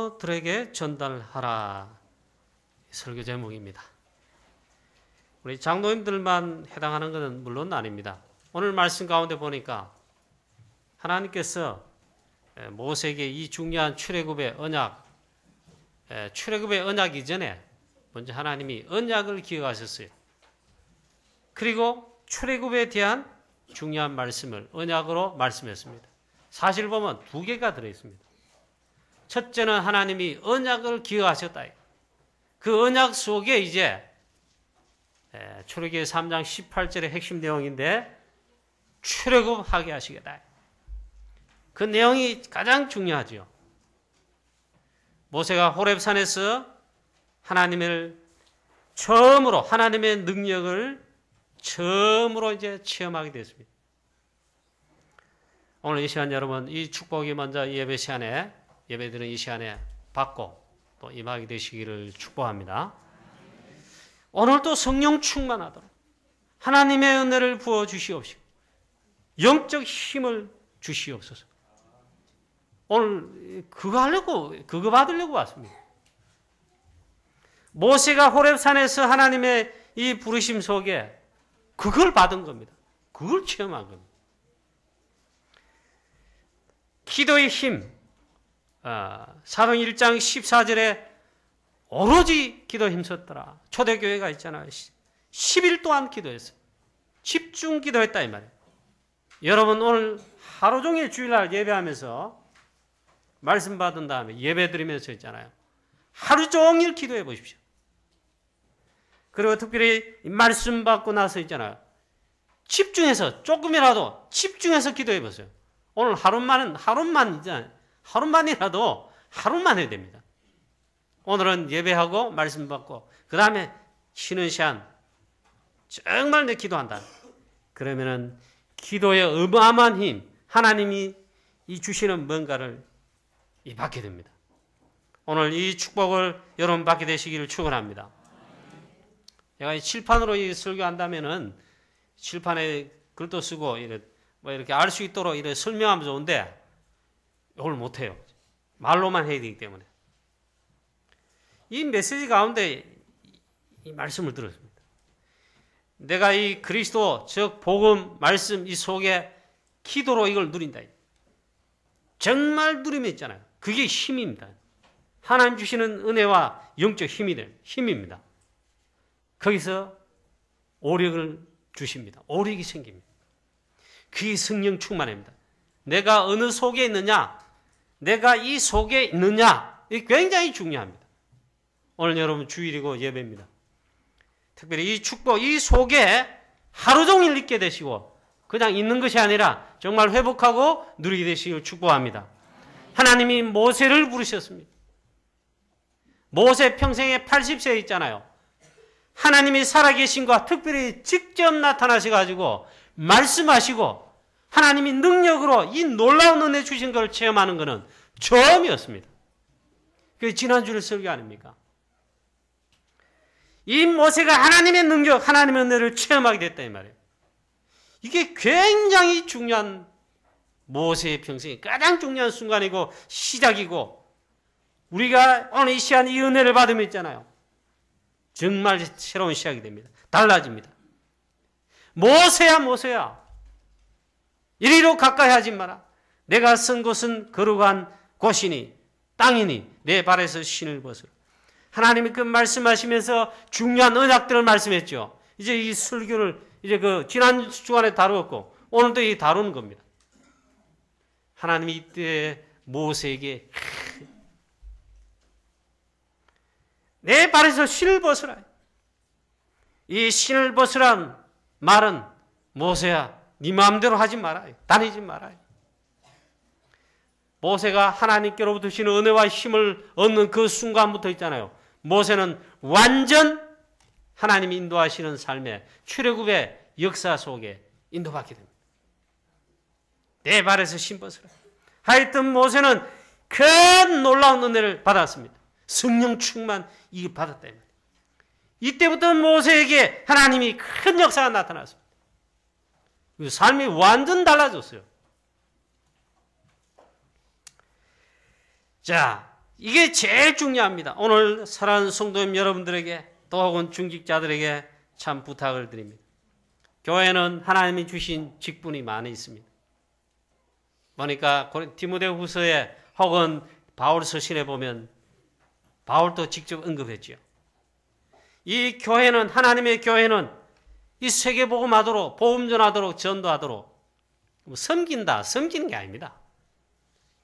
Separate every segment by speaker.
Speaker 1: 장로들에게 전달하라. 설교 제목입니다. 우리 장로님들만 해당하는 것은 물론 아닙니다. 오늘 말씀 가운데 보니까 하나님께서 모세에게 이 중요한 출애굽의 언약, 출애굽의 언약 이전에 먼저 하나님이 언약을 기억하셨어요. 그리고 출애굽에 대한 중요한 말씀을 언약으로 말씀했습니다. 사실 보면 두 개가 들어있습니다. 첫째는 하나님이 언약을 기억하셨다. 그 언약 속에 이제 출애굽기 3장 18절의 핵심 내용인데 출애굽하게 하시겠다. 그 내용이 가장 중요하죠. 모세가 호렙산에서 하나님을 처음으로 하나님의 능력을 처음으로 이제 체험하게 됐습니다. 오늘 이 시간 여러분 이 축복이 먼저 예배 시간에 예배드리는 이 시간에 받고 또 임하게 되시기를 축복합니다. 오늘도 성령 충만하도록 하나님의 은혜를 부어 주시옵시고 영적 힘을 주시옵소서. 오늘 그거 받으려고 왔습니다. 모세가 호렙산에서 하나님의 이 부르심 속에 그걸 받은 겁니다. 그걸 체험한 겁니다. 기도의 힘, 사도행 1장 14절에 오로지 기도 힘썼더라. 초대교회가 있잖아요. 10일 동안 기도했어요. 집중 기도했다 이 말이에요. 여러분 오늘 하루 종일 주일날 예배하면서 말씀 받은 다음에 예배 드리면서 있잖아요. 하루 종일 기도해 보십시오. 그리고 특별히 말씀 받고 나서 있잖아요. 집중해서 조금이라도 집중해서 기도해 보세요. 오늘 하루만이라도 하루만 해야 됩니다. 오늘은 예배하고 말씀 받고 그 다음에 쉬는 시간 정말 내 기도한다. 그러면은 기도의 어마어마한 힘 하나님이 이 주시는 뭔가를 받게 됩니다. 오늘 이 축복을 여러분 받게 되시기를 축원합니다. 제가 이 칠판으로 이 설교한다면은 칠판에 글도 쓰고 이렇게 알 수 있도록 이렇게 설명하면 좋은데 이걸 못해요. 말로만 해야 되기 때문에. 이 메시지 가운데 이 말씀을 들었습니다. 내가 이 그리스도 즉 복음 말씀 이 속에 기도로 이걸 누린다. 정말 누리면 있잖아요. 그게 힘입니다. 하나님 주시는 은혜와 영적 힘입니다. 거기서 오력을 주십니다. 오력이 생깁니다. 그게 성령 충만입니다. 내가 어느 속에 있느냐, 내가 이 속에 있느냐, 이게 굉장히 중요합니다. 오늘 여러분 주일이고 예배입니다. 특별히 이 축복, 이 속에 하루 종일 있게 되시고 그냥 있는 것이 아니라 정말 회복하고 누리게 되시길 축복합니다. 하나님이 모세를 부르셨습니다. 모세 평생에 80세 있잖아요. 하나님이 살아계신과 특별히 직접 나타나셔가지고 말씀하시고 하나님이 능력으로 이 놀라운 은혜 주신 걸 체험하는 것은 처음이었습니다. 그게 지난주의 설교 아닙니까? 이 모세가 하나님의 능력, 하나님의 은혜를 체험하게 됐다 이 말이에요. 이게 굉장히 중요한 모세의 평생에 가장 중요한 순간이고 시작이고 우리가 오늘 이 시간 이 은혜를 받으면 있잖아요. 정말 새로운 시작이 됩니다. 달라집니다. 모세야 이리로 가까이 하지 마라. 내가 선 곳은 거룩한 곳이니 땅이니 내 발에서 신을 벗으라. 하나님이 그 말씀하시면서 중요한 언약들을 말씀했죠. 이제 이 설교를 이제 그 지난 주간에 다루었고 오늘도 이 다루는 겁니다. 하나님이 이때 모세에게 내 발에서 신을 벗으라. 이 신을 벗으란 말은 모세야 네 마음대로 하지 마라. 다니지 마라. 모세가 하나님께로부터 주시는 은혜와 힘을 얻는 그 순간부터 있잖아요. 모세는 완전 하나님이 인도하시는 삶의 출애굽의 역사 속에 인도받게 됩니다. 내 발에서 신 벗으라. 하여튼 모세는 큰 놀라운 은혜를 받았습니다. 성령 충만 이게 받았다. 이때부터 모세에게 하나님이 큰 역사가 나타났습니다. 삶이 완전 달라졌어요. 자, 이게 제일 중요합니다. 오늘 사랑하는 성도님 여러분들에게 또 혹은 중직자들에게 참 부탁을 드립니다. 교회는 하나님이 주신 직분이 많이 있습니다. 보니까 디모데후서에 혹은 바울 서신에 보면 바울도 직접 언급했지요. 이 교회는, 하나님의 교회는 이 세계복음하도록, 복음 전하도록, 전도하도록 섬기는 게 아닙니다.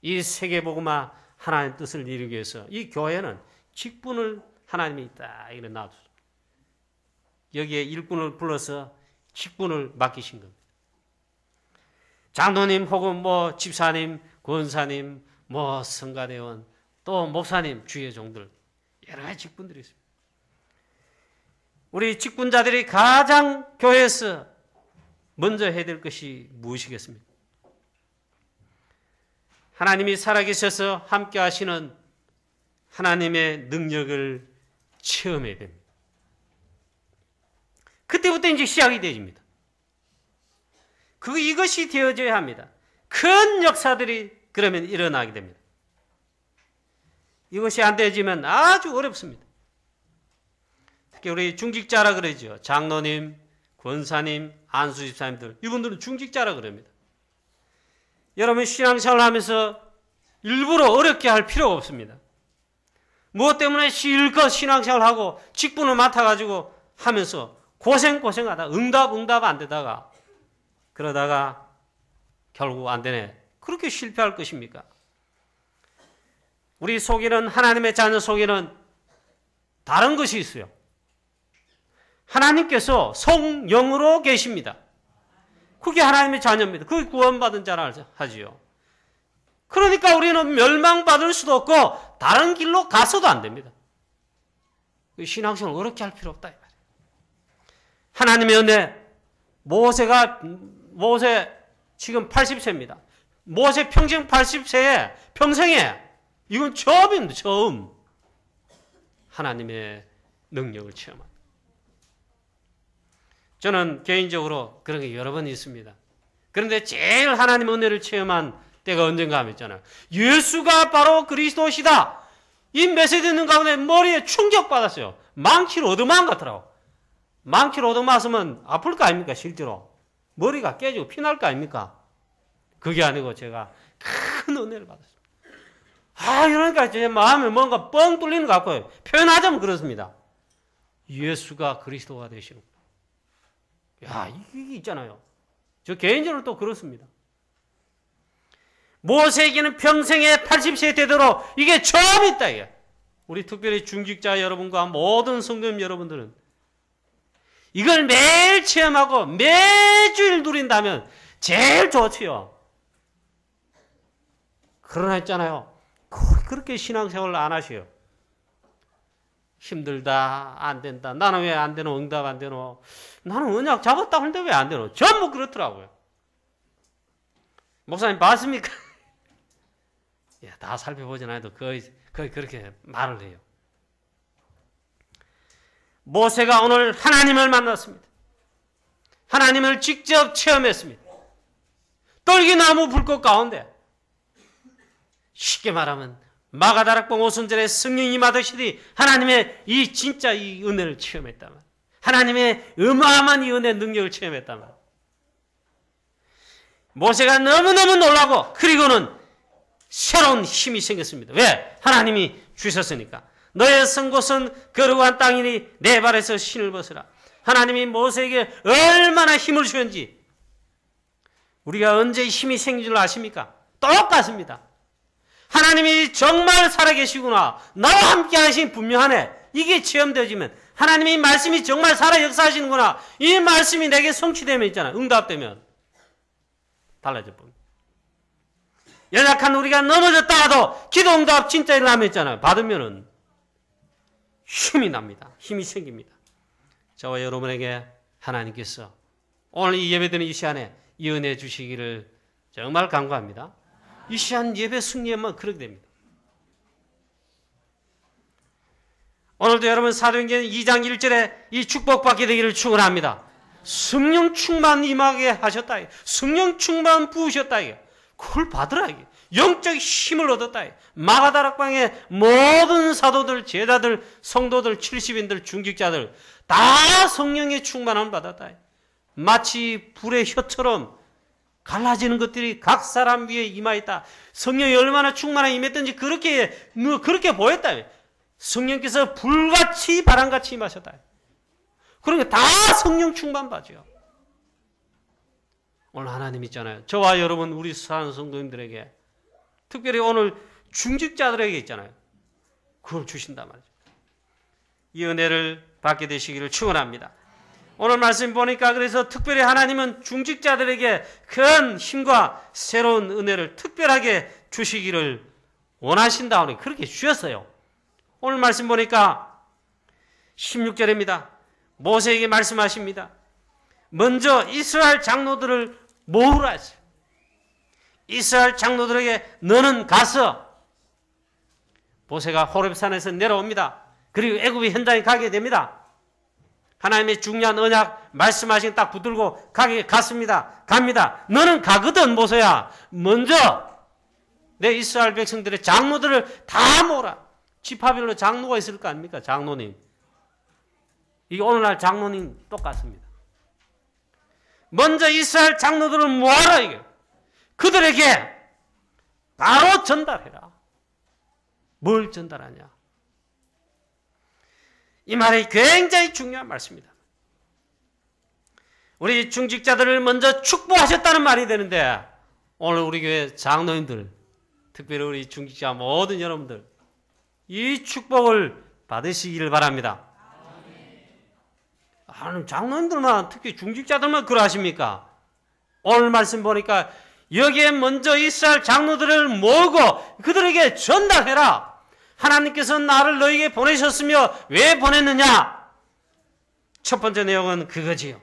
Speaker 1: 이 세계복음화 하나님의 뜻을 이루기 위해서 이 교회는 직분을 하나님이 딱 이렇게 놔두죠. 여기에 일꾼을 불러서 직분을 맡기신 겁니다. 장로님 혹은 집사님, 권사님, 성가대원, 또 목사님, 주의 종들 여러 가지 직분들이 있습니다. 우리 직분자들이 가장 교회에서 먼저 해야 될 것이 무엇이겠습니까? 하나님이 살아계셔서 함께 하시는 하나님의 능력을 체험해야 됩니다. 그때부터 이제 시작이 되어집니다. 이것이 되어져야 합니다. 큰 역사들이 그러면 일어나게 됩니다. 이것이 안 되어지면 아주 어렵습니다. 특히 우리 중직자라 그러죠. 장로님, 권사님, 안수집사님들, 이분들은 중직자라 그럽니다. 여러분 신앙생활 하면서 일부러 어렵게 할 필요가 없습니다. 무엇 때문에 실컷 신앙생활하고 직분을 맡아가지고 하면서 고생하다 응답 안 되다가 그러다가 결국 안 되네. 그렇게 실패할 것입니까? 우리 속에는, 하나님의 자녀 속에는 다른 것이 있어요. 하나님께서 성령으로 계십니다. 그게 하나님의 자녀입니다. 그게 구원받은 자라 하지요. 그러니까 우리는 멸망받을 수도 없고 다른 길로 가서도 안 됩니다. 신앙생활 어렵게 할 필요 없다. 하나님의 은혜, 모세 지금 80세입니다. 모세 평생 80세에 평생에 이건 처음입니다. 처음 하나님의 능력을 체험합니다. 저는 개인적으로 그런 게 여러 번 있습니다. 그런데 제일 하나님의 은혜를 체험한 때가 언젠가 하면 있잖아요. 예수가 바로 그리스도시다. 이 메시지 듣는 가운데 머리에 충격받았어요. 망치를 얻어맞은 것 같더라고. 망치를 얻어맞으면 아플 거 아닙니까? 실제로. 머리가 깨지고 피날 거 아닙니까? 그게 아니고 제가 큰 은혜를 받았습니다. 이러니까 제 마음에 뭔가 뻥 뚫리는 것 같고요. 표현하자면 그렇습니다. 예수가 그리스도가 되시는구나. 이게 있잖아요. 저 개인적으로 또 그렇습니다. 모세에게는 평생에 80세 되도록 이게 처음 있다. 이게. 우리 특별히 중직자 여러분과 모든 성도님 여러분들은 이걸 매일 체험하고 매주일 누린다면 제일 좋지요. 그러나 있잖아요. 그렇게 신앙생활을 안 하셔요. 힘들다, 안 된다. 나는 왜 안 되노? 응답 안 되노? 나는 언약 잡았다 하는데 왜 안 되노? 전부 그렇더라고요. 목사님 봤습니까? 다 살펴보진 않아도 거의 그렇게 말을 해요. 모세가 오늘 하나님을 만났습니다. 하나님을 직접 체험했습니다. 떨기나무 불꽃 가운데 쉽게 말하면 마가다락봉 오순절에 성령이 임하듯이 하나님의 진짜 이 은혜를 체험했다면, 하나님의 어마어마한 이 은혜의 능력을 체험했다면, 모세가 너무너무 놀라고 그리고는 새로운 힘이 생겼습니다. 왜? 하나님이 주셨으니까. 너의 선 곳은 거룩한 땅이니 내 발에서 신을 벗으라. 하나님이 모세에게 얼마나 힘을 주었는지 우리가 언제 힘이 생긴 줄 아십니까? 똑같습니다. 하나님이 정말 살아계시구나. 나와 함께 하신 분명하네. 이게 체험되어지면 하나님의 말씀이 정말 살아 역사하시는구나. 이 말씀이 내게 성취되면 있잖아요. 응답되면 달라져 봅니다. 연약한 우리가 넘어졌다 하도 기도 응답 진짜 일어나면 있잖아요. 받으면은 힘이 납니다. 힘이 생깁니다. 저와 여러분에게 하나님께서 오늘 이 예배드리는 이 시간에 이 은혜 주시기를 정말 간구합니다. 이 시간 예배 승리에만 그렇게 됩니다. 오늘도 여러분 사도행전 2장 1절에 이 축복받게 되기를 축원합니다. 성령 충만 임하게 하셨다. 성령 충만 부으셨다. 그걸 받으라. 영적 힘을 얻었다. 마가다락방의 모든 사도들, 제자들, 성도들, 70인들, 중직자들 다 성령의 충만함을 받았다. 마치 불의 혀처럼 갈라지는 것들이 각 사람 위에 임하였다. 성령이 얼마나 충만하게 임했던지 그렇게 보였다. 성령께서 불같이 바람같이 임하셨다. 그러니까 다 성령 충만 받죠. 오늘 하나님 있잖아요. 저와 여러분, 우리 사랑하는 성도님들에게, 특별히 오늘 중직자들에게 있잖아요. 그걸 주신단 말이죠. 이 은혜를 받게 되시기를 축원합니다. 오늘 말씀 보니까 그래서 특별히 하나님은 중직자들에게 큰 힘과 새로운 은혜를 특별하게 주시기를 원하신다. 그렇게 주셨어요. 오늘 말씀 보니까 16절입니다. 모세에게 말씀하십니다. 먼저 이스라엘 장로들을 모으라 했어요. 이스라엘 장로들에게 너는 가서, 모세가 호렙산에서 내려옵니다. 그리고 애굽의 현장에 가게 됩니다. 하나님의 중요한 언약 말씀하신 딱 붙들고 갑니다. 너는 가거든 모세야. 먼저 내 이스라엘 백성들의 장로들을 다 모으라. 지파별로 장로가 있을 거 아닙니까? 장로님. 이게 오늘날 장로님 똑같습니다. 먼저 이스라엘 장로들을 모아라. 이게 그들에게 바로 전달해라. 뭘 전달하냐? 이 말이 굉장히 중요한 말씀입니다. 우리 중직자들을 먼저 축복하셨다는 말이 되는데, 오늘 우리 교회 장로님들, 특별히 우리 중직자 모든 여러분들, 이 축복을 받으시기를 바랍니다. 장로님들만, 특히 중직자들만 그러하십니까? 오늘 말씀 보니까 여기에 먼저 이스라엘 장로들을 모으고 그들에게 전달해라. 하나님께서 나를 너에게 보내셨으며 왜 보냈느냐? 첫 번째 내용은 그거지요.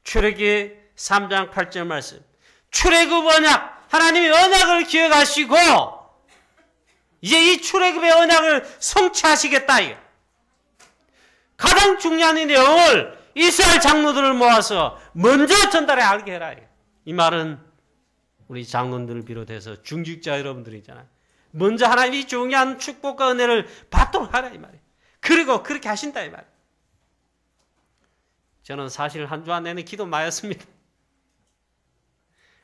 Speaker 1: 출애굽기 3장 8절 말씀. 출애굽 언약, 하나님의 언약을 기억하시고 이제 이 출애굽의 언약을 성취하시겠다. 가장 중요한 이 내용을 이스라엘 장로들을 모아서 먼저 전달해 알게 해라. 이 말은 우리 장로들을 비롯해서 중직자 여러분들 있잖아요. 먼저 하나님이 중요한 축복과 은혜를 받도록 하라 이 말이에요. 그리고 그렇게 하신다 이 말이에요. 저는 사실 한 주간 내내 기도 많이 했습니다.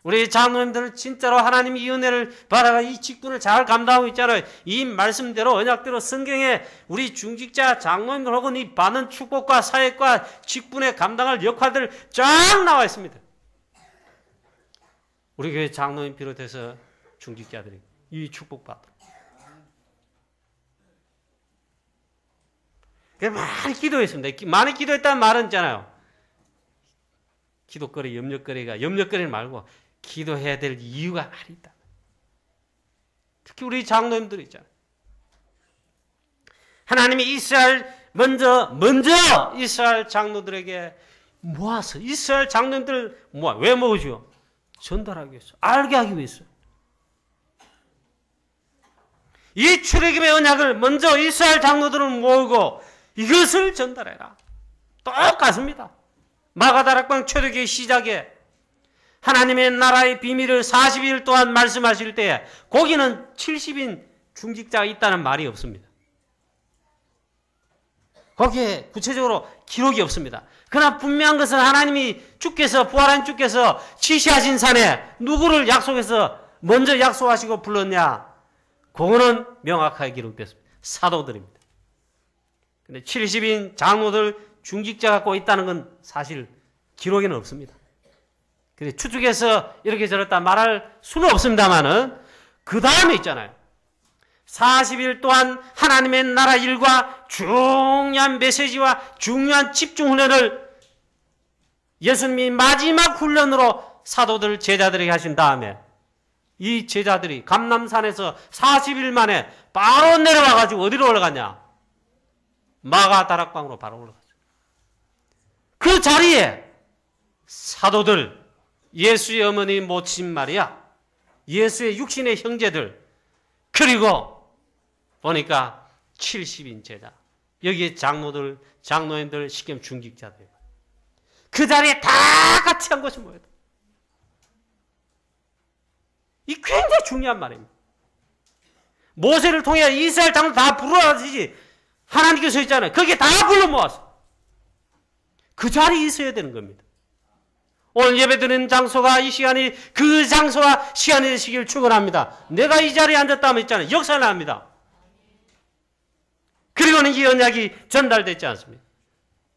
Speaker 1: 우리 장로님들은 진짜로 하나님이 이 은혜를 받아가 이 직분을 잘 감당하고 있잖아요. 이 말씀대로 언약대로 성경에 우리 중직자 장로님들 혹은 이 받는 축복과 사역과 직분에 감당할 역할들 쫙 나와 있습니다. 우리 교회 장로님 비롯해서 중직자들이 이 축복받도록. 많이 기도했습니다. 많이 기도했다는 말은 있잖아요. 기도거리, 염려거리는 말고 기도해야 될 이유가 많이 있다. 특히 우리 장로님들 있잖아요. 하나님이 먼저 이스라엘 장로들에게 모아서 이스라엘 장로님들 왜 모으죠? 전달하기 위해서, 알게 하기 위해서. 이 출애굽의 언약을 먼저 이스라엘 장로들을 모으고 이것을 전달해라. 똑같습니다. 마가다락방 초대교회 시작에 하나님의 나라의 비밀을 40일 동안 말씀하실 때에 거기는 70인 중직자가 있다는 말이 없습니다. 거기에 구체적으로 기록이 없습니다. 그러나 분명한 것은 하나님이 부활한 주께서 지시하신 산에 누구를 먼저 약속하시고 불렀냐? 그거는 명확하게 기록됐습니다. 사도들입니다. 근데 70인 장로들 중직자 갖고 있다는 건 사실 기록에는 없습니다. 그래서 추측해서 이렇게 저렇다 말할 수는 없습니다만은 그 다음에 있잖아요. 40일 동안 하나님의 나라 일과 중요한 메시지와 중요한 집중 훈련을 예수님이 마지막 훈련으로 사도들 제자들에게 하신 다음에 이 제자들이 감람산에서 40일 만에 바로 내려와가지고 어디로 올라갔냐? 마가다락방으로 바로 올라갔어요. 그 자리에 사도들, 예수의 어머니 모친 마리아, 예수의 육신의 형제들, 그리고 보니까 70인 제자, 여기에 장로들, 장로인들, 시kem 중직자들, 그 자리에 다 같이 한 것이 뭐예요? 이 굉장히 중요한 말입니다. 모세를 통해 이스라엘 장로 다 부르라듯이 하나님께서 있잖아요. 거기에 다 불러 모았어. 그 자리에 있어야 되는 겁니다. 오늘 예배드리는 장소가 이 시간이 그 장소와 시간이 되시길 축원합니다. 내가 이 자리에 앉았다면 있잖아요. 역사를 합니다. 그리고는 이 언약이 전달되지 않습니다.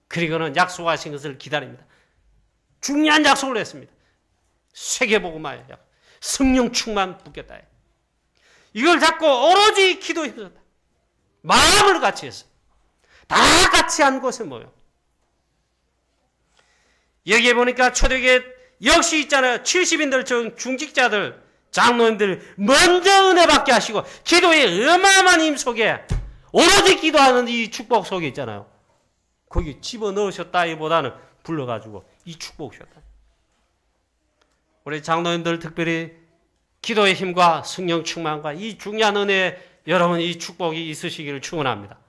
Speaker 1: 그리고는 약속하신 것을 기다립니다. 중요한 약속을 했습니다. 세계복음화의 약속. 성령 충만 붙겠다. 이걸 잡고 오로지 기도에 힘썼다. 마음을 같이 했어요. 다 같이 한 곳에 모여. 여기에 보니까 초대교회 역시 있잖아요. 70인들 중직자들, 장로님들 먼저 은혜 받게 하시고 기도의 어마어마한 힘 속에 오로지 기도하는 이 축복 속에 있잖아요. 거기 집어넣으셨다기보다는 불러가지고 이 축복 주셨다. 우리 장로님들 특별히 기도의 힘과 성령 충만과 이 중요한 은혜에 여러분 이 축복이 있으시기를 축원합니다.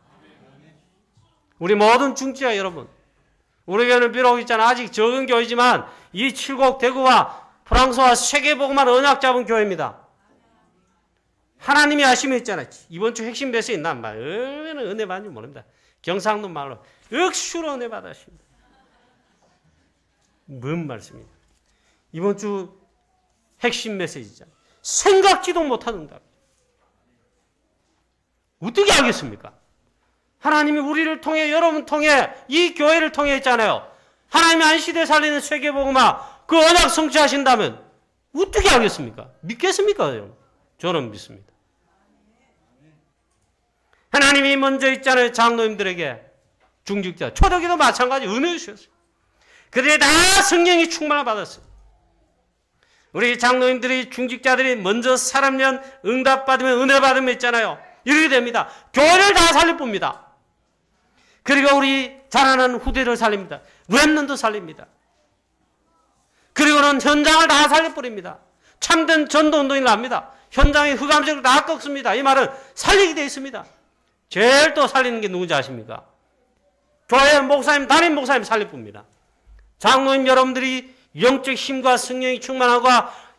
Speaker 1: 우리 모든 중직자 여러분, 우리 교회는 비록 있잖아 아직 적은 교회지만 이 칠곡 대구와 프랑스와 세계복음만 언약 잡은 교회입니다. 하나님이 하심이 있잖아요. 이번 주 핵심 메시지 있나 말 얼마나 은혜 받는지 모릅니다. 경상도 말로 억수로 은혜 받으십니다. 뭔 말씀입니까? 이번 주 핵심 메시지잖아요. 생각지도 못한 응답. 어떻게 알겠습니까? 하나님이 우리를 통해 여러분 통해 이 교회를 통해 있잖아요. 하나님이 한 시대 살리는 세계복음화 그 언약 성취하신다면 어떻게 알겠습니까? 믿겠습니까? 여러분? 저는 믿습니다. 하나님이 먼저 있잖아요. 장로님들에게 중직자 초대교도 마찬가지 은혜 주셨어요. 그들이 다 성령이 충만을 받았어요. 우리 장로님들이 중직자들이 먼저 사람면 응답받으면 은혜 받으면 있잖아요. 이렇게 됩니다. 교회를 다 살려봅니다. 그리고 우리 자라는 후대를 살립니다. 렘넌트 살립니다. 그리고는 현장을 다 살려버립니다. 참된 전도운동이 납니다. 현장의 흑암색을 다 꺾습니다. 이 말은 살리게 되어 있습니다. 제일 또 살리는 게 누군지 아십니까? 교회 목사님, 담임 목사님 살려봅니다. 장로님 여러분들이 영적 힘과 성령이 충만하고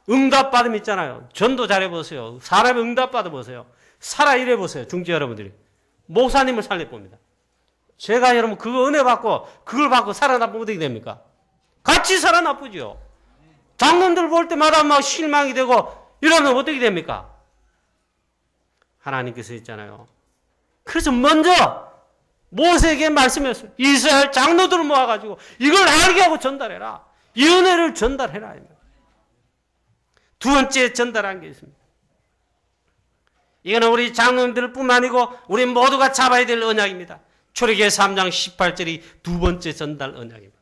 Speaker 1: 응답받음 있잖아요. 전도 잘해보세요. 사람이 응답받아보세요. 살아 일해보세요. 중지 여러분들이. 목사님을 살려봅니다. 제가 여러분 그거 은혜 받고 그걸 받고 살아나쁘면 어떻게 됩니까? 같이 살아나쁘죠. 장로님들 볼 때마다 막 실망이 되고 이러면 어떻게 됩니까? 하나님께서 있잖아요. 그래서 먼저 모세에게 말씀했어요. 이스라엘 장로들을 모아가지고 이걸 알게 하고 전달해라. 이 은혜를 전달해라. 두 번째 전달한 게 있습니다. 이거는 우리 장로님들 뿐만 아니고 우리 모두가 잡아야 될 언약입니다. 출애굽기 3장 18절이 두 번째 전달 언약입니다.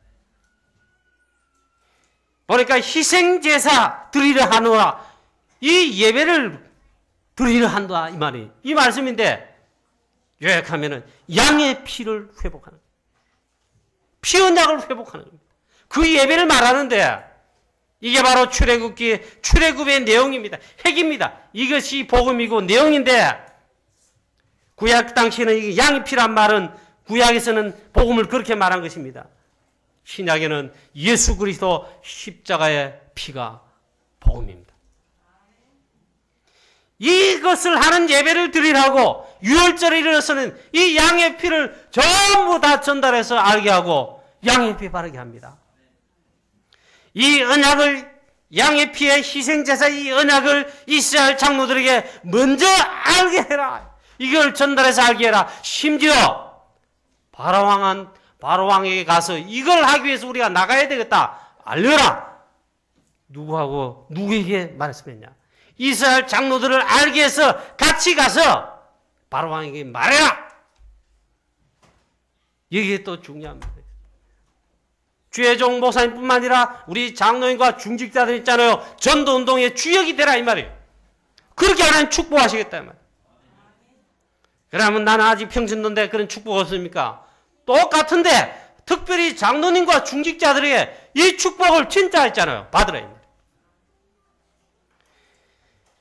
Speaker 1: 보니까 희생제사 드리려 하노라. 이 예배를 드리려 한다 이 말이 이 말씀인데 요약하면은 양의 피를 회복하는 피 언약을 회복하는 겁니다. 그 예배를 말하는데 이게 바로 출애굽의 내용입니다. 핵입니다. 이것이 복음이고 내용인데 구약 당시에는 이 양의 피란 말은 구약에서는 복음을 그렇게 말한 것입니다. 신약에는 예수 그리스도 십자가의 피가 복음입니다. 이것을 하는 예배를 드리라고 유월절에 이르러서는 이 양의 피를 전부 다 전달해서 알게 하고 양의 피 바르게 합니다. 이 언약을 양의 피의 희생제사 이 언약을 이스라엘 장로들에게 먼저 알게 해라. 이걸 전달해서 알게 해라. 심지어 바로왕에게 가서 이걸 하기 위해서 우리가 나가야 되겠다. 알려라. 누구에게 말했으면냐? 이스라엘 장로들을 알게 해서 같이 가서 바로왕에게 말해라. 이게 또 중요합니다. 주의종 목사님뿐만 아니라 우리 장로님과 중직자들 있잖아요. 전도운동의 주역이 되라 이 말이에요. 그렇게 하나님 축복하시겠다 이 말이에요. 그러면 나는 아직 평신도인데 그런 축복 없습니까? 똑같은데 특별히 장로님과 중직자들에게 이 축복을 진짜 했잖아요. 받으라 이 말이에요.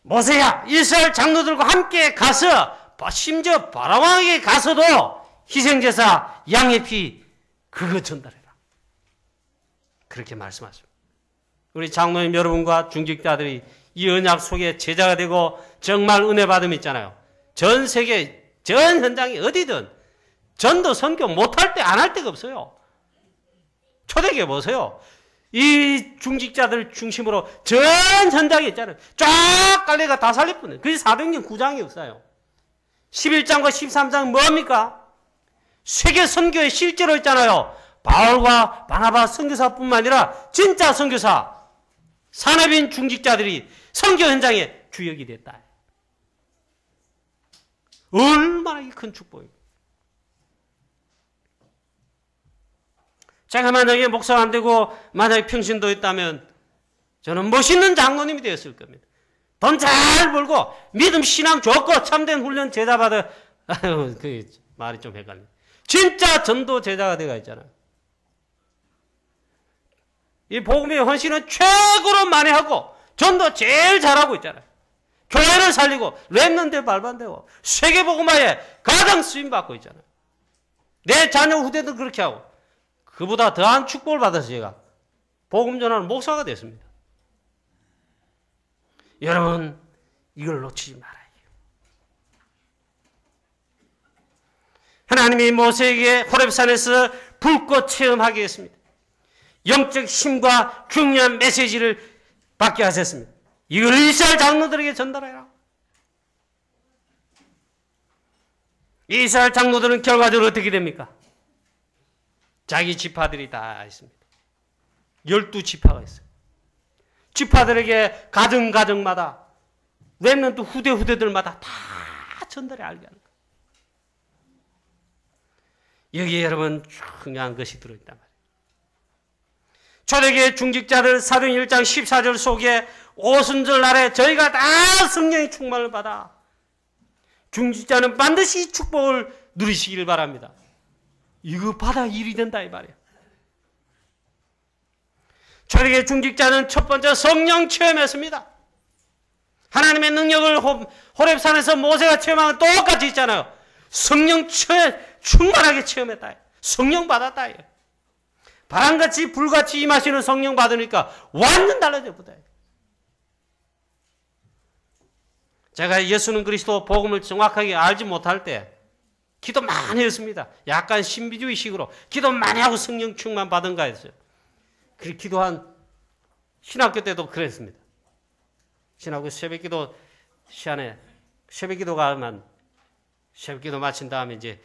Speaker 1: 모세야 이스라엘 장로들과 함께 가서 심지어 바로왕에게 가서도 희생제사 양의 피 그거 전달해라. 그렇게 말씀하십니다. 우리 장로님 여러분과 중직자들이 이 언약 속에 제자가 되고 정말 은혜 받음이 있잖아요. 전 세계 전 현장이 어디든 전도 선교 못할 때 안 할 데가 없어요. 초대교회 보세요. 이 중직자들 중심으로 전 현장에 있잖아요. 쫙 깔려가 다 살릴 뿐이에요. 그게 사도행전 9장이 없어요. 11장과 13장 뭡니까? 세계 선교에 실제로 있잖아요. 바울과 바나바 선교사뿐만 아니라 진짜 선교사, 산업인 중직자들이 선교 현장에 주역이 됐다. 얼마나 큰 축복입니다. 제가 만약에 목사가 안 되고 만약에 평신도 했다면 저는 멋있는 장로님이 되었을 겁니다. 돈 잘 벌고 믿음 신앙 좋고 참된 훈련 제자 받아. 아유, 그 말이 좀 헷갈려. 진짜 전도 제자가 되가 있잖아요. 이 복음의 헌신은 최고로 많이 하고 전도 제일 잘하고 있잖아요. 교회를 살리고 랩런데 발반되고 세계복음화에 가장 쓰임받고 있잖아요. 내 자녀 후대도 그렇게 하고 그보다 더한 축복을 받아서 제가 복음 전하는 목사가 됐습니다. 여러분 이걸 놓치지 말아요. 하나님이 모세에게 호렙산에서 불꽃 체험하게 했습니다. 영적 힘과 중요한 메시지를 받게 하셨습니다. 이걸 이스라엘 장로들에게 전달해라. 이스라엘 장로들은 결과적으로 어떻게 됩니까? 자기 지파들이 다 있습니다. 12지파가 있어요. 지파들에게 가정가정마다 렘넌트 후대들마다 다 전달해 알게 하는 거예요. 여기에 여러분 중요한 것이 들어있단 말이에요. 초대교회 중직자들 사도행전 1장 14절 속에 오순절 날에 저희가 다 성령의 충만을 받아 중직자는 반드시 축복을 누리시기를 바랍니다. 이거 받아 일이 된다 이 말이에요. 초대교회 중직자는 첫 번째 성령 체험했습니다. 하나님의 능력을 호렙산에서 모세가 체험한 건 똑같이 있잖아요. 성령 충만하게 체험했다. 성령 받았다. 바람같이 불같이 임하시는 성령 받으니까 완전 달라져 보다. 제가 예수는 그리스도 복음을 정확하게 알지 못할 때 기도 많이 했습니다. 약간 신비주의식으로 기도 많이 하고 성령 충만 받은가 했어요. 그렇게 기도한 신학교 때도 그랬습니다. 신학교 새벽기도 시간에 새벽기도가 하면 새벽기도 마친 다음에 이제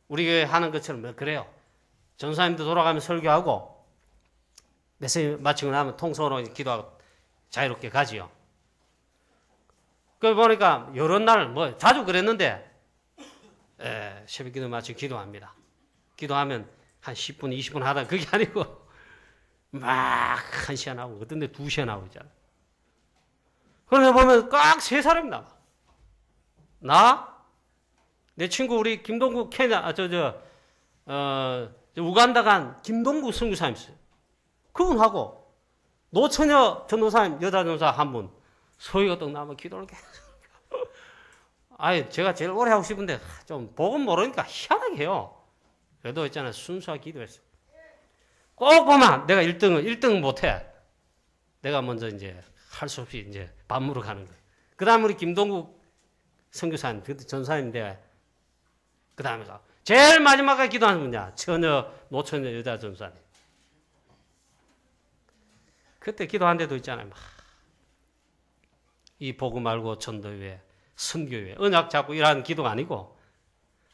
Speaker 1: 우리 교회 하는 것처럼 그래요. 전사님도 돌아가면 설교하고 메시지 마치고 나면 통성으로 기도하고 자유롭게 가지요. 그걸 보니까 이런 날 뭐 자주 그랬는데 새벽기도 마치고 기도합니다. 기도하면 한 10분 20분 하다 그게 아니고 막 1시간 하고 어떤 데 2시간 하고 있잖아. 그러다 보면 꽉 3사람이 나와. 나? 내 친구 우리 김동국 우간다 간 김동국 선교사님 있어요. 그분하고 노처녀 전도사님 여자 전도사 한 분 소위가 떡 나면 기도를 계속. 아니 제가 제일 오래 하고 싶은데 좀 복음 모르니까 희한하게 해요. 그래도 있잖아요. 순수하게 기도했어요. 꼭 보면 내가 1등은 못해. 내가 먼저 이제 할 수 없이 이제 반무로 가는 거예요. 그 다음에 우리 김동국 선교사님, 그때 전사님인데 그 다음에 제일 마지막에 기도하는 분이야. 노처녀 여자 전사님. 그때 기도한 데도 있잖아요. 이 복음 알고 전도회, 선교회, 언약 잡고 이러는 기도가 아니고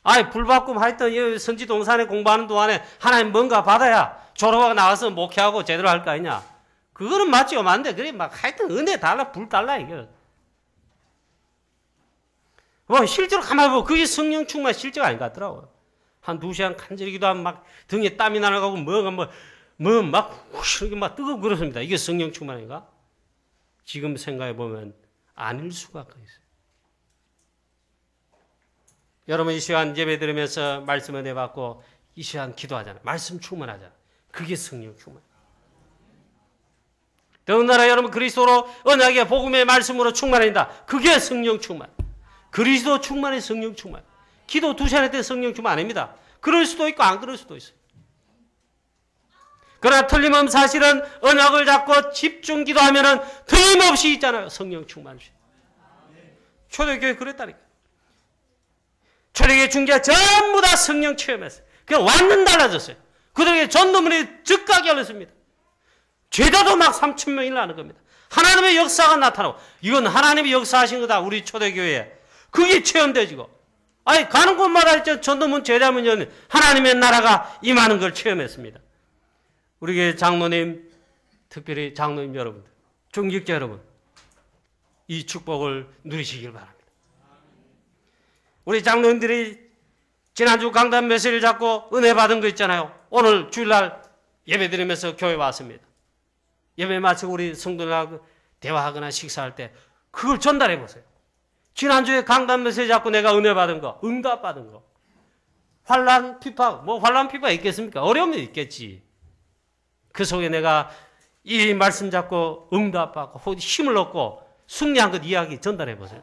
Speaker 1: 아예 불바꿈 하여튼 선지동산에 공부하는 동안에 하나님 뭔가 받아야 졸업하고 나와서 목회하고 제대로 할 거 아니냐. 그거는 맞지요. 맞는데 그래 막 하여튼 은혜 달라 불 달라 이게. 뭐 실제로 가만히 보고 그게 성령 충만 실제가 아닌 것 같더라고요. 한 2시간 간절히 기도하면 막 등에 땀이 나가고 뭐가 막 이렇게 막 뜨겁고 그렇습니다. 이게 성령 충만인가? 지금 생각해 보면 아닐 수가 있어요. 여러분 이 시간 예배 드리면서 말씀 은혜 받고 이 시간 기도하잖아요. 말씀 충만하잖아요. 그게 성령 충만. 더군다나 여러분 그리스도로 언약의 복음의 말씀으로 충만해진다. 그게 성령 충만. 그리스도 충만의 성령 충만. 기도 2시간 때 성령 충만 아닙니다. 그럴 수도 있고 안 그럴 수도 있어요. 그러나 틀림없는 사실은 언약을 잡고 집중 기도하면은 틀림없이 있잖아요. 성령 충만 주시. 초대교회 그랬다니까. 초대교회 중재 전부 다 성령 체험했어요. 그냥 완전 달라졌어요. 그들에게 전도문이 즉각이 열렸습니다. 죄다도 막 3,000명이 나는 겁니다. 하나님의 역사가 나타나고, 이건 하나님이 역사하신 거다, 우리 초대교회에. 그게 체험되지고. 아니, 가는 곳마다 있죠. 전도문, 제자문 열린 하나님의 나라가 임하는 걸 체험했습니다. 우리 교회 장로님, 특별히 장로님 여러분들, 중직자 여러분, 이 축복을 누리시길 바랍니다. 우리 장로님들이 지난주 강단 메시지를 잡고 은혜 받은 거 있잖아요. 오늘 주일날 예배 드리면서 교회 왔습니다. 예배 마치고 우리 성도들하고 대화하거나 식사할 때 그걸 전달해 보세요. 지난주에 강단 메시지 잡고 내가 은혜 받은 거, 응답 받은 거. 환난, 피파, 환난, 피파 있겠습니까? 어려움이 있겠지. 그 속에 내가 이 말씀 잡고 응답 받고 힘을 얻고 승리한 것 이야기 전달해 보세요.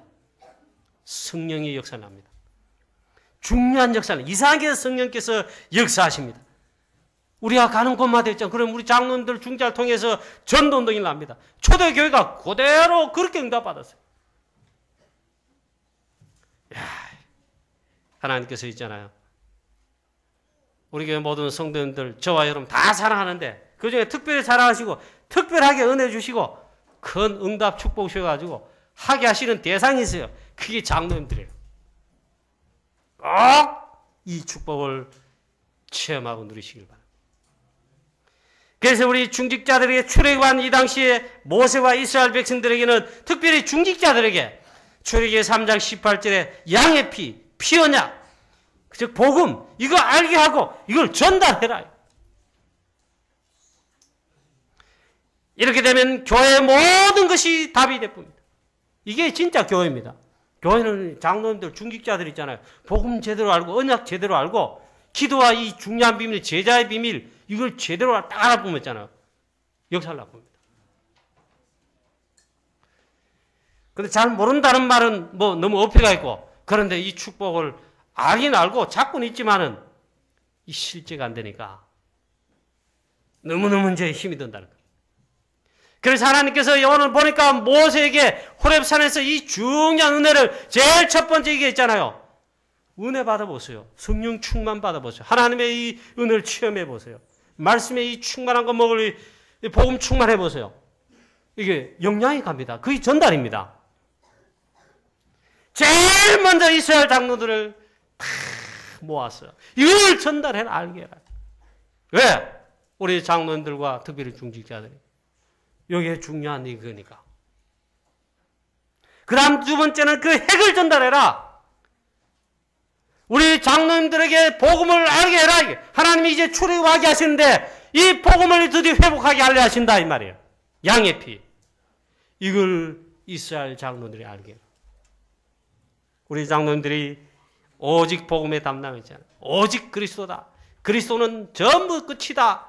Speaker 1: 성령의 역사 납니다. 중요한 역사는 이상하게 성령께서 역사하십니다. 우리가 가는 곳마다 있잖아요. 그럼 우리 장로님들 중자를 통해서 전도운동이 납니다. 초대교회가 그대로 그렇게 응답받았어요. 야, 하나님께서 있잖아요. 우리 교회 모든 성도님들 저와 여러분 다 사랑하는데 그중에 특별히 사랑하시고 특별하게 은혜 주시고 큰 응답 축복 주셔가지고 하게 하시는 대상이 있어요. 그게 장로님들이에요. 꼭 이 축복을 체험하고 누리시길 바랍니다. 그래서 우리 중직자들에게 출애굽한 이 당시에 모세와 이스라엘 백성들에게는 특별히 중직자들에게 출애굽기 3장 18절에 양의 피, 언약, 즉 복음, 이거 알게 하고 이걸 전달해라. 이렇게 되면 교회의 모든 것이 답이 됩니다. 이게 진짜 교회입니다. 교회는 장로님들, 중직자들 있잖아요. 복음 제대로 알고 언약 제대로 알고 기도와 이 중요한 비밀, 제자의 비밀 이걸 제대로 딱 알아보면 있잖아요. 역사를 납니다. 근데 잘 모른다는 말은 너무 어폐가 있고 그런데 이 축복을 알긴 알고 잡고는 있지만은 이 실제가 안 되니까 너무너무 이제 힘이 든다는 거예요. 그래서 하나님께서 오늘 보니까 모세에게 호렙산에서 이 중요한 은혜를 제일 첫 번째 이게 있잖아요. 은혜 받아보세요. 성령 충만 받아보세요. 하나님의 이 은혜를 체험해보세요. 말씀의 이 충만한 거 먹을 복음 충만해보세요. 이게 영향이 갑니다. 그게 전달입니다. 제일 먼저 이스라엘 장로들을 다 모았어요. 이걸 전달해라, 알게 해라. 왜? 우리 장로님들과 특별히 중직자들이. 여기에 중요한 이거니까. 그 다음 두 번째는 그 핵을 전달해라. 우리 장로님들에게 복음을 알게 해라. 하나님이 이제 출애굽하게 하시는데 이 복음을 드디어 회복하게 하려 하신다 이 말이에요. 양의 피. 이걸 이스라엘 장로들이 알게 해라. 우리 장로님들이 오직 복음에 담당했잖아요. 오직 그리스도다. 그리스도는 전부 끝이다.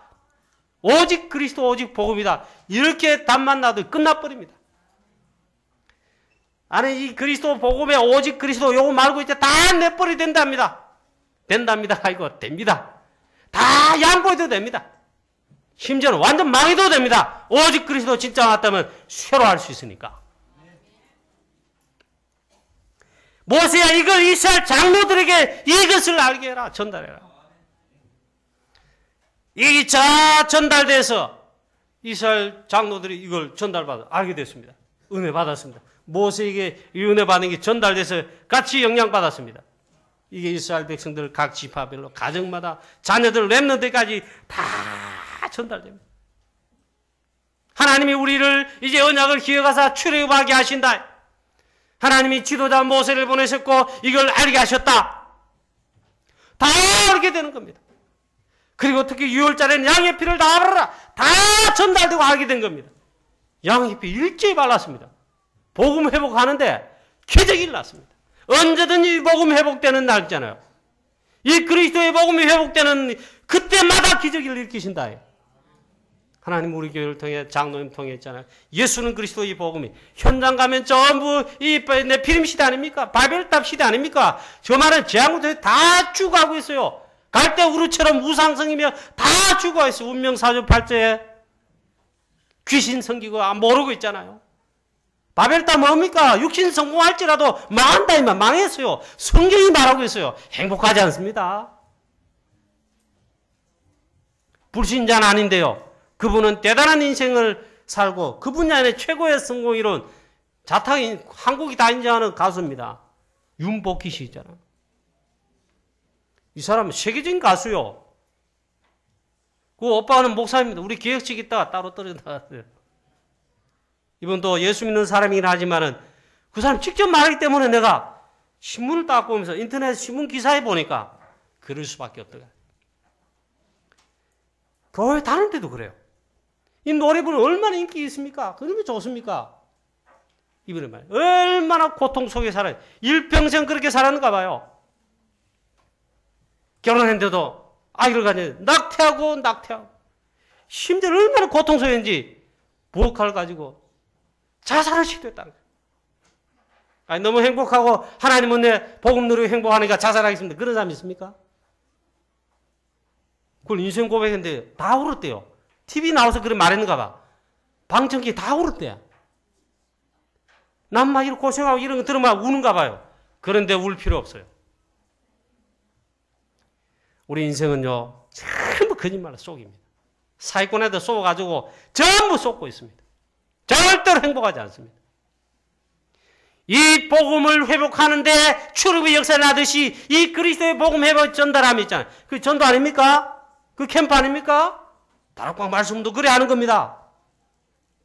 Speaker 1: 오직 그리스도, 오직 복음이다. 이렇게 답만 놔도 끝나버립니다. 아니, 이 그리스도 복음에 오직 그리스도 요거 말고 이제 다 내버려 된답니다. 된답니다. 아이고, 됩니다. 다 양보해도 됩니다. 심지어는 완전 망해도 됩니다. 오직 그리스도 진짜 왔다면 새로 할 수 있으니까. 모세야, 이걸 이스라엘 장로들에게 이것을 알게 해라. 전달해라. 이게 다 전달돼서 이스라엘 장로들이 이걸 전달받아 알게 됐습니다. 은혜 받았습니다. 모세에게 이 은혜 받은 게 전달돼서 같이 영향받았습니다. 이게 이스라엘 백성들 각 지파별로 가정마다 자녀들 렘넌트까지 다 전달됩니다. 하나님이 우리를 이제 언약을 기억하사 출애굽하게 하신다. 하나님이 지도자 모세를 보내셨고 이걸 알게 하셨다. 다 알게 되는 겁니다. 그리고 특히 6월달에는 양의 피를 다 알아라. 다 전달되고 알게 된 겁니다. 양의 피 일제히 발랐습니다. 복음 회복하는데 기적이 일어났습니다. 언제든지 복음 회복되는 날 있잖아요. 이 그리스도의 복음이 회복되는 그때마다 기적을 일으키신다. 하나님 우리 교회를 통해 장로님 통해 있잖아요. 예수는 그리스도의 복음이 현장 가면 전부 이 피림 시대 아닙니까? 바벨탑 시대 아닙니까? 저 말은 재앙부터 다 쭉 가고 있어요. 갈대우루처럼 우상성이며 다 죽어있어. 운명사주팔자에 귀신 섬기고 모르고 있잖아요. 바벨 다 뭡니까? 육신 성공할지라도 망한다 이만 망했어요. 성경이 말하고 있어요. 행복하지 않습니다. 불신자는 아닌데요. 그분은 대단한 인생을 살고 그 분야의 최고의 성공 이룬 자탕인 한국이 다 인정하는 가수입니다. 윤복희 씨 있잖아. 이 사람은 세계적인 가수요. 그 오빠는 목사입니다. 우리 기획식 있다가 따로 떨어져 나갔어요. 이분도 예수 믿는 사람이긴 하지만은 그 사람 직접 말하기 때문에 내가 신문을 딱 보면서 인터넷 신문 기사에 보니까 그럴 수밖에 없더라. 교회 다른 데도 그래요. 이 노래부는 얼마나 인기 있습니까? 그러면 좋습니까? 이분은 말이에요. 얼마나 고통 속에 살아요. 일평생 그렇게 살았는가 봐요. 결혼했는데도 아이를 가지고 낙태하고 심지어 얼마나 고통 속인지 부엌칼 가지고 자살을 시도했다는 거예요. 아니, 너무 행복하고 하나님 은혜 복음 누리고 행복하니까 자살하겠습니다. 그런 사람 있습니까? 그걸 인생 고백했는데 다 울었대요. TV 나와서 그런 말했는가 봐. 방청객 다 울었대요. 난 막 이렇게 고생하고 이런 거 들으면 우는가 봐요. 그런데 울 필요 없어요. 우리 인생은요, 전부 거짓말 속입니다. 사기꾼한테 쏘아가지고 전부 쏟고 있습니다. 절대로 행복하지 않습니다. 이 복음을 회복하는데 출애굽의 역사를 하듯이 이 그리스도의 복음 회복 전달함이 있잖아요. 그 전도 아닙니까? 그 캠프 아닙니까? 다락방 말씀도 그래 하는 겁니다.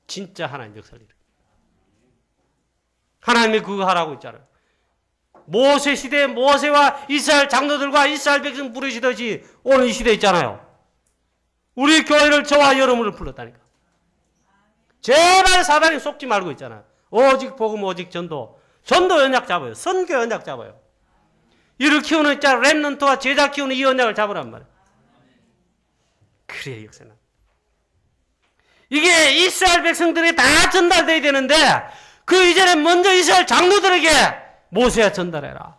Speaker 1: 진짜 하나님 역사를 일으킵니다. 하나님이 그거 하라고 있잖아요. 모세 시대에 모세와 이스라엘 장로들과 이스라엘 백성 부르시듯이 오늘 이 시대에 있잖아요. 우리 교회를 저와 여러분을 불렀다니까. 제발 사단이 속지 말고 있잖아요. 오직 복음, 오직 전도. 전도 언약 잡아요. 선교 언약 잡아요. 이를 키우는 자 렘넌트와 제자 키우는 이 언약을 잡으란 말이에요. 그래야 역사는. 이게 이스라엘 백성들이 다 전달돼야 되는데 그 이전에 먼저 이스라엘 장로들에게 모세야 전달해라.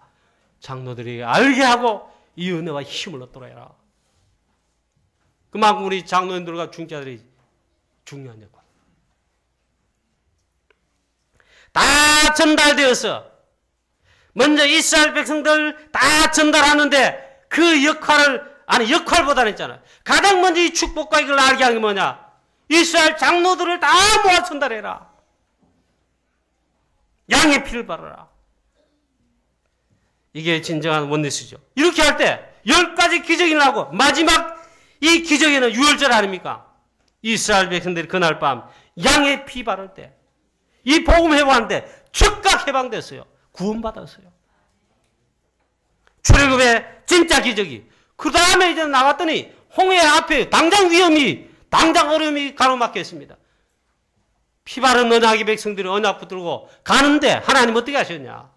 Speaker 1: 장로들이 알게 하고 이 은혜와 힘을 얻도록 해라. 그만큼 우리 장로님들과 중자들이 중요한 역할. 다 전달되어서 먼저 이스라엘 백성들 다 전달하는데 그 역할을 아니 역할보다는 있잖아요. 가장 먼저 이 축복과 이걸 알게 하는 게 뭐냐? 이스라엘 장로들을 다 모아 전달해라. 양의 피를 바르라. 이게 진정한 원리스죠. 이렇게 할 때 10가지 기적이 나고 마지막 이 기적에는 유월절 아닙니까? 이스라엘 백성들이 그날 밤 양의 피 바를 때 이 복음 회복하는데 즉각 해방됐어요. 구원받았어요. 출애굽의 진짜 기적이. 그 다음에 이제 나왔더니 홍해 앞에 당장 어려움이 가로막혀 있습니다. 피 바른 언약의 백성들이 언약 붙들고 가는데 하나님 어떻게 하셨냐?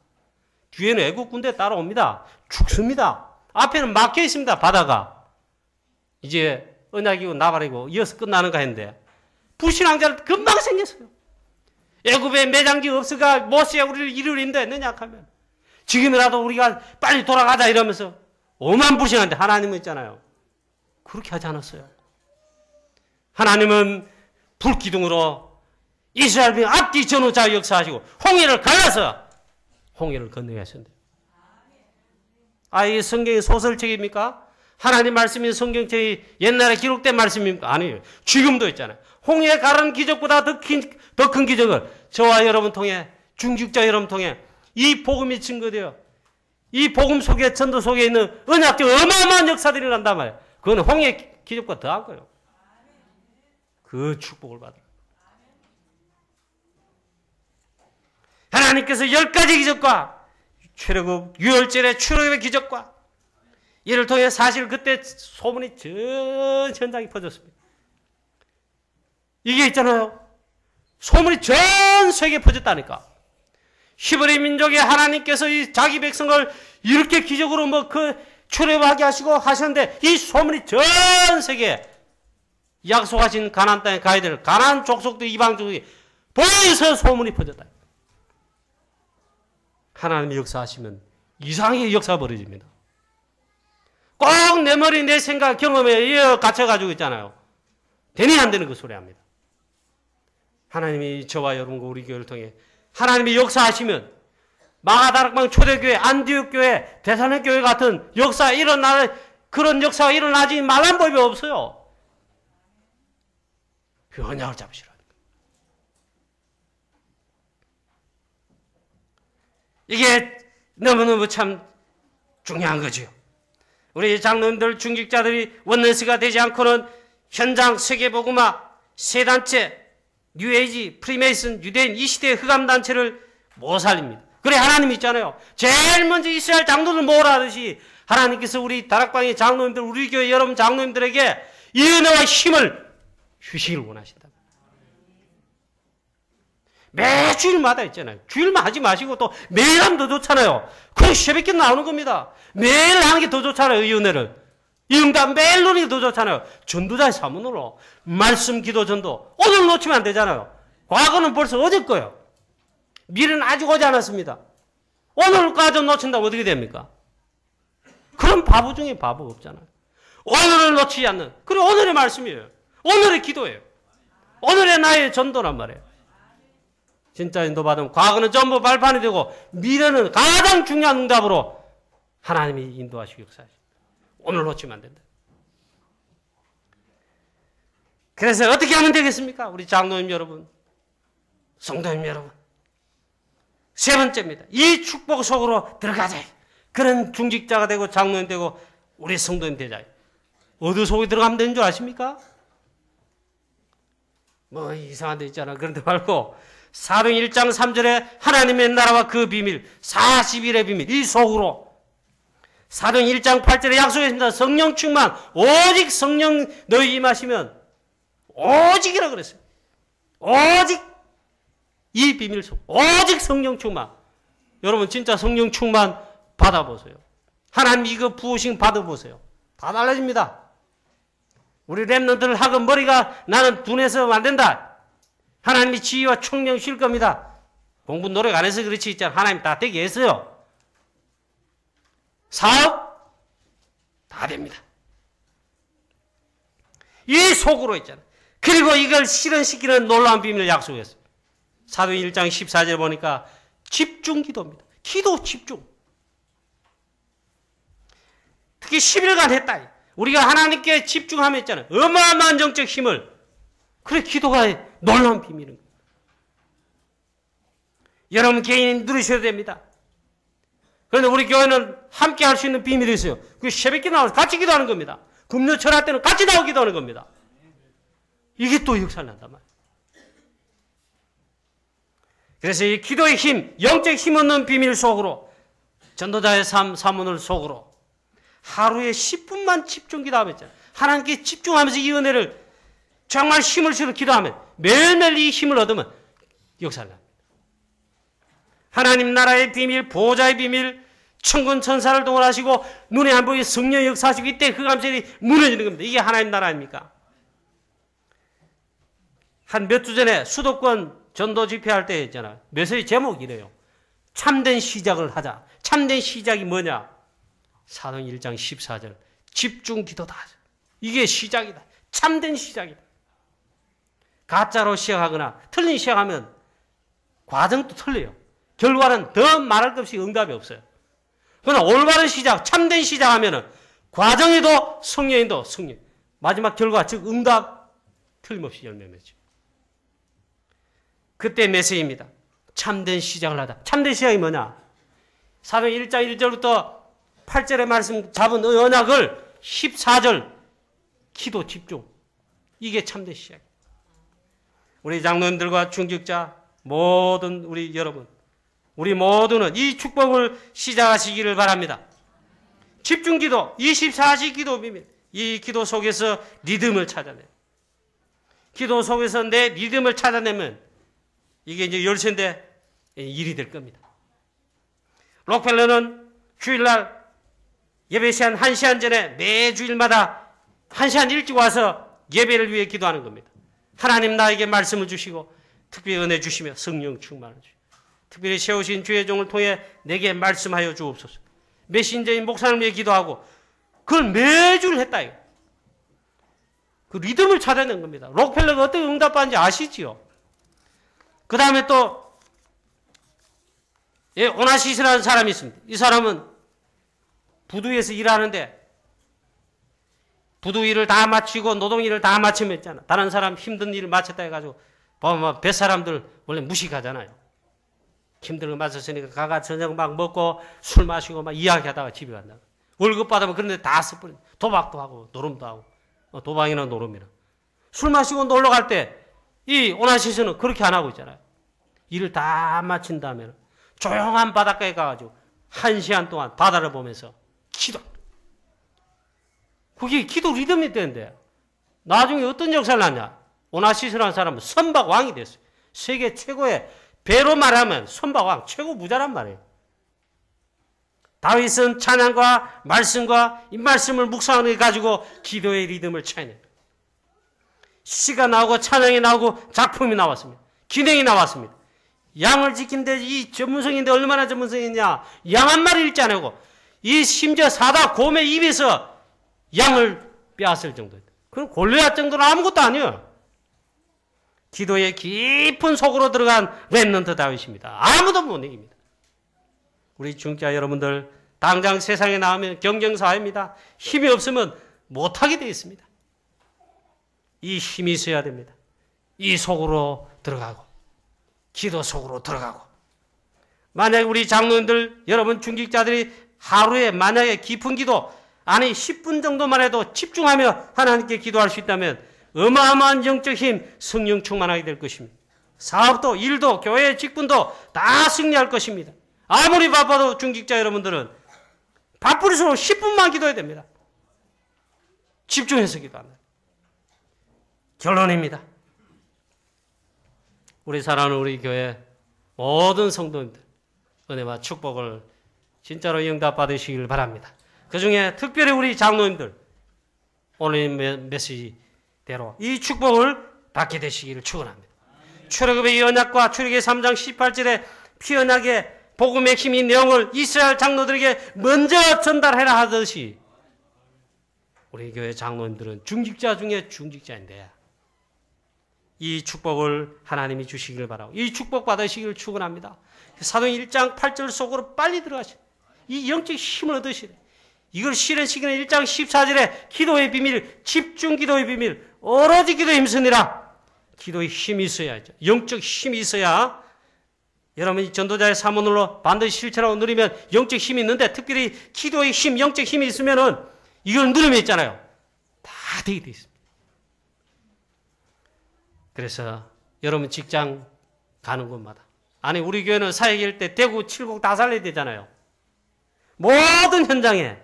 Speaker 1: 뒤에는 애국 군대 따라옵니다. 죽습니다. 앞에는 막혀 있습니다. 바다가. 이제 언약이고 나발이고 이어서 끝나는가 했는데 불신앙자를 금방 생겼어요. 애굽에 매장지 없으가 모세야 우리를 이룰 인도 했느냐 하면 지금이라도 우리가 빨리 돌아가자 이러면서 오만 불신한데 하나님은 있잖아요. 그렇게 하지 않았어요. 하나님은 불기둥으로 이스라엘 민 앞뒤 전후 좌우 역사하시고 홍해를 갈라서 홍해를 건너게 하셨는데 이게 성경의 소설책입니까? 하나님 말씀이 성경책이 옛날에 기록된 말씀입니까? 아니에요. 지금도 있잖아요. 홍해 가른 기적보다 더 큰 기적을 저와 여러분 통해 중직자 여러분 통해 이 복음이 증거되어 이 복음 속에 전도 속에 있는 언약적 어마어마한 역사들이 난단 말이에요. 그건 홍해 기적보다 더한 거예요. 그 축복을 받으라. 하나님께서 10가지 기적과 출애굽 유월절의 출애굽의 기적과 이를 통해 사실 그때 소문이 전 현장에 퍼졌습니다. 이게 있잖아요. 소문이 전 세계에 퍼졌다니까. 히브리 민족의 하나님께서 이 자기 백성을 이렇게 기적으로 출애굽하게 하시고 하셨는데 이 소문이 전 세계에 약속하신 가나안 땅에 가야 될 가나안 족속들 이방 족속이 벌써 소문이 퍼졌다. 하나님이 역사하시면 이상하게 역사가 벌어집니다. 꼭 내 머리, 내 생각, 경험에 이어 갇혀가지고 있잖아요. 되니 안 되는 그 소리 합니다. 하나님이 저와 여러분과 우리 교회를 통해 하나님이 역사하시면 마가다락방 초대교회, 안디옥교회, 데살로니가교회 같은 역사 일어나는 그런 역사가 일어나지 말란 법이 없어요. 그 언약을 잡으시라는 거예요. 이게 너무너무 참 중요한 거죠. 우리 장로님들, 중직자들이 원내스가 되지 않고는 현장 세계복음화, 세단체, 뉴에이지, 프리메이슨, 유대인 이 시대의 흑암단체를 못 살립니다. 그래 하나님 있잖아요. 제일 먼저 이스라엘 장로들 모으라 하듯이 하나님께서 우리 다락방의 장로님들, 우리 교회 여러분 장로님들에게 이 은혜와 힘을 주시기를 원하신다. 매 주일마다 있잖아요. 주일만 하지 마시고 또 매일 하면 더 좋잖아요. 그럼 새벽에 나오는 겁니다. 매일 하는 게 더 좋잖아요. 이 은혜를. 이 응답 매일 누리는 게 더 좋잖아요. 전도자의 사문으로 말씀, 기도, 전도. 오늘 놓치면 안 되잖아요. 과거는 벌써 어제 거예요. 미래는 아직 오지 않았습니다. 오늘까지 놓친다면 어떻게 됩니까? 그런 바보 중에 바보가 없잖아요. 오늘을 놓치지 않는. 그리고 오늘의 말씀이에요. 오늘의 기도예요. 오늘의 나의 전도란 말이에요. 진짜 인도받으면 과거는 전부 발판이 되고 미래는 가장 중요한 응답으로 하나님이 인도하시고 역사하십니다. 오늘 놓치면 안 된다. 그래서 어떻게 하면 되겠습니까? 우리 장로님 여러분, 성도님 여러분. 세 번째입니다. 이 축복 속으로 들어가자. 그런 중직자가 되고 장로님 되고 우리 성도님 되자. 어디 속에 들어가면 되는 줄 아십니까? 뭐 이상한 데 있잖아. 그런 데 말고 사도행 1장 3절에 하나님의 나라와 그 비밀, 40일의 비밀, 이 속으로. 사도행 1장 8절에 약속했습니다. 성령 충만, 오직 성령 너희 임하시면 오직이라 그랬어요. 오직 이 비밀 속, 오직 성령 충만. 여러분 진짜 성령 충만 받아보세요. 하나님 이거 부으신 받아보세요. 다 달라집니다. 우리 랩런들 학은 머리가 나는 둔해서 안 된다. 하나님이 지혜와 총명 쉴 겁니다. 공부 노력 안 해서 그렇지 있잖아. 하나님 다 되게 했어요. 사업 다 됩니다. 이 속으로 있잖아. 그리고 이걸 실현시키는 놀라운 비밀을 약속했어요. 사도행 1장 14절 보니까 집중 기도입니다. 기도 집중. 특히 10일간 했다. 우리가 하나님께 집중하면 있잖아요. 어마어마한 정적 힘을. 그래 기도가 놀라운 비밀인 거예요. 여러분 개인이 누리셔야 됩니다. 그런데 우리 교회는 함께 할 수 있는 비밀이 있어요. 그 새벽에 나와서 같이 기도하는 겁니다. 금요 철학 때는 같이 나와 기도하는 겁니다. 이게 또 역사를 난단 말이에요. 그래서 이 기도의 힘, 영적 힘 얻는 비밀 속으로 전도자의 삶, 사문을 속으로 하루에 10분만 집중 기도하면 있잖아요. 하나님께 집중하면서 이 은혜를 정말 힘을 실어 기도하면 매일매일 이 힘을 얻으면 역사를 납니다. 하나님 나라의 비밀, 보호자의 비밀, 천군 천사를 동원하시고 눈에 안 보이게 성령 역사하시고 이때 그 감정이 무너지는 겁니다. 이게 하나님 나라 아닙니까? 한 몇 주 전에 수도권 전도 집회할 때 있잖아요. 메시지 제목이 이래요. 참된 시작을 하자. 참된 시작이 뭐냐? 사도행 1장 14절. 집중 기도다. 이게 시작이다. 참된 시작이다. 가짜로 시작하거나 틀린 시작하면 과정도 틀려요. 결과는 더 말할 것 없이 응답이 없어요. 그러나 올바른 시작, 참된 시작하면은 과정에도 성령에도 성령. 마지막 결과, 즉 응답 틀림없이 열매 맺죠. 그때 메시지입니다. 참된 시작을 하다. 참된 시작이 뭐냐? 사도행 1장 1절부터 8절의 말씀 잡은 언약을 14절 기도 집중. 이게 참된 시작이에요. 우리 장로님들과 중직자 모든 우리 여러분, 우리 모두는 이 축복을 시작하시기를 바랍니다. 집중기도, 24시 기도 비밀. 이 기도 속에서 리듬을 찾아내요. 기도 속에서 내 리듬을 찾아내면 이게 이제 열쇠인데 일이 될 겁니다. 록펠러는 주일날 예배 시간 1시간 전에 매 주일마다 1시간 일찍 와서 예배를 위해 기도하는 겁니다. 하나님 나에게 말씀을 주시고 특별히 은혜 주시며 성령 충만을 주시고 특별히 세우신 주의 종을 통해 내게 말씀하여 주옵소서. 메신저인 목사님을 위해 기도하고 그걸 매주 했다. 그 리듬을 찾아낸 겁니다. 록펠러가 어떻게 응답하는지 아시지요? 그 다음에 또 오나시스라는 사람이 있습니다. 이 사람은 부두에서 일하는데 부두 일을 다 마치고 노동 일을 다 마치면 있잖아. 다른 사람 힘든 일을 마쳤다 해가지고 보면 뱃사람들 원래 무식하잖아요. 힘든 거 마쳤으니까 가가 저녁 막 먹고 술 마시고 막 이야기하다가 집에 간다. 월급 받으면 그런데 다 써버려. 도박도 하고 노름도 하고 도박이나 노름이나. 술 마시고 놀러 갈 때 이 오나시스는 그렇게 안 하고 있잖아요. 일을 다 마친 다음에 조용한 바닷가에 가가지고 1시간 동안 바다를 보면서 기도. 그게 기도 리듬이 되는데 나중에 어떤 역사를 났냐. 오나시스라는 사람은 선박 왕이 됐어요. 세계 최고의 배로 말하면 선박 왕 최고 부자란 말이에요. 다윗은 찬양과 말씀과 이 말씀을 묵상을 가지고 기도의 리듬을 찾아냅니다. 시가 나오고 찬양이 나오고 작품이 나왔습니다. 기능이 나왔습니다. 양을 지킨데 이 전문성인데 얼마나 전문성이냐. 양 한 마리 읽지 않고 이 심지어 사다 곰의 입에서 양을 빼앗을 정도예요. 그럼 골리앗 정도는 아무것도 아니에요. 기도의 깊은 속으로 들어간 렘넌트 다윗입니다. 아무도 못 이깁니다. 우리 중자 여러분들 당장 세상에 나오면 경쟁사회입니다. 힘이 없으면 못하게 되어 있습니다. 이 힘이 있어야 됩니다. 이 속으로 들어가고 기도 속으로 들어가고 만약에 우리 장로님들 여러분 중직자들이 하루에 만약에 깊은 기도 아니 10분 정도만 해도 집중하며 하나님께 기도할 수 있다면 어마어마한 영적 힘 성령 충만하게 될 것입니다. 사업도 일도 교회 직분도 다 승리할 것입니다. 아무리 바빠도 중직자 여러분들은 바쁠수록 10분만 기도해야 됩니다. 집중해서 기도합니다. 결론입니다. 우리 사랑하는 우리 교회 모든 성도님들 은혜와 축복을 진짜로 응답받으시길 바랍니다. 그 중에 특별히 우리 장로님들 오늘 메시지대로 이 축복을 받게 되시기를 축원합니다. 출애굽의 언약과 출애굽의 3장 18절에 피언약의 복음의 힘이 내용을 이스라엘 장로들에게 먼저 전달해라 하듯이 우리 교회 장로님들은 중직자 중에 중직자인데 이 축복을 하나님이 주시기를 바라고 이 축복 받으시기를 축원합니다. 사도행 1장 8절 속으로 빨리 들어가시오. 이 영적 힘을 얻으시래. 이걸 실현시키는 1장 14절에 기도의 비밀, 집중 기도의 비밀, 오로지 기도에 힘쓰니라. 기도의 힘이 있어야죠. 영적 힘이 있어야 여러분이 전도자의 사모늘로 반드시 실천하고 누리면 영적 힘이 있는데 특별히 기도의 힘, 영적 힘이 있으면은 이걸 누리면 있잖아요. 다 되게 돼 있습니다. 그래서 여러분 직장 가는 곳마다 아니 우리 교회는 사역일 때 대구, 칠곡 다 살려야 되잖아요. 모든 현장에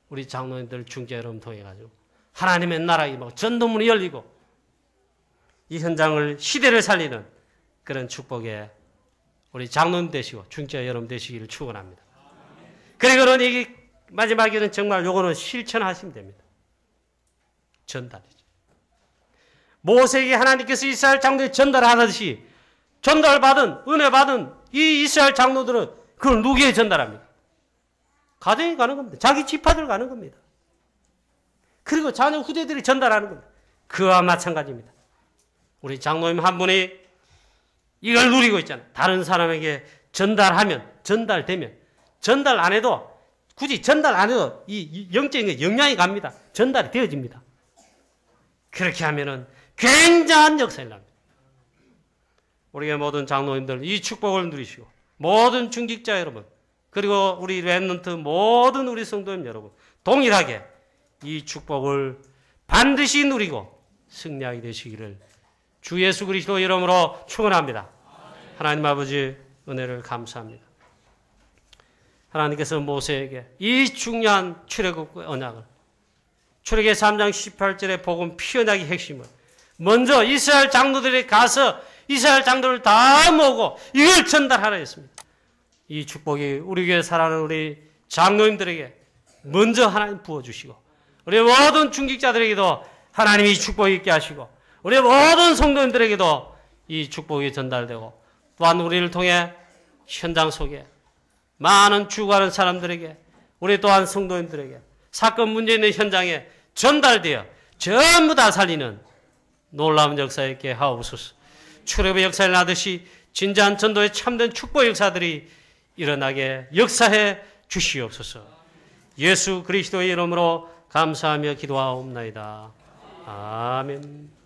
Speaker 1: 우리 장로님들 중재 여러분 통해가지고 하나님의 나라에 뭐 전도문이 열리고 이 현장을 시대를 살리는 그런 축복에 우리 장로님 되시고 중재 여러분 되시기를 축원합니다. 그리고는 이 마지막에는 정말 요거는 실천하시면 됩니다. 전달이죠. 모세에게 하나님께서 이스라엘 장로에 전달하듯이 전달받은 은혜 받은 이 이스라엘 장로들은 그걸 누구에게 전달합니까? 가정에 가는 겁니다. 자기 지파들 가는 겁니다. 그리고 자녀 후대들이 전달하는 겁니다. 그와 마찬가지입니다. 우리 장로님 한 분이 이걸 누리고 있잖아요. 다른 사람에게 전달하면 전달되면 전달 안 해도 굳이 전달 안 해도 이 영적인 영향이 갑니다. 전달이 되어집니다. 그렇게 하면은 굉장한 역사를 납니다. 우리의 모든 장로님들 이 축복을 누리시고 모든 중직자 여러분 그리고 우리 렘넌트 모든 우리 성도님 여러분 동일하게 이 축복을 반드시 누리고 승리하게 되시기를 주 예수 그리스도 이름으로 축원합니다. 하나님 아버지 은혜를 감사합니다. 하나님께서 모세에게 이 중요한 출애굽 언약을 출애굽기 3장 18절의 복음 피언약의 핵심을 먼저 이스라엘 장로들이 가서 이스라엘 장로를 다 모으고 이걸 전달하라 했습니다. 이 축복이 우리 교회 살아가는 우리 장로님들에게 먼저 하나님 부어주시고 우리 모든 중직자들에게도 하나님이 이 축복이 있게 하시고 우리 모든 성도님들에게도 이 축복이 전달되고 또한 우리를 통해 현장 속에 많은 죽어가는 사람들에게 우리 또한 성도님들에게 사건 문제 있는 현장에 전달되어 전부 다 살리는 놀라운 역사 있게 하옵소서. 출애굽의 역사를 나듯이 진지한 전도의 참된 축복 역사들이 일어나게 역사해 주시옵소서. 예수 그리스도의 이름으로 감사하며 기도하옵나이다. 아멘.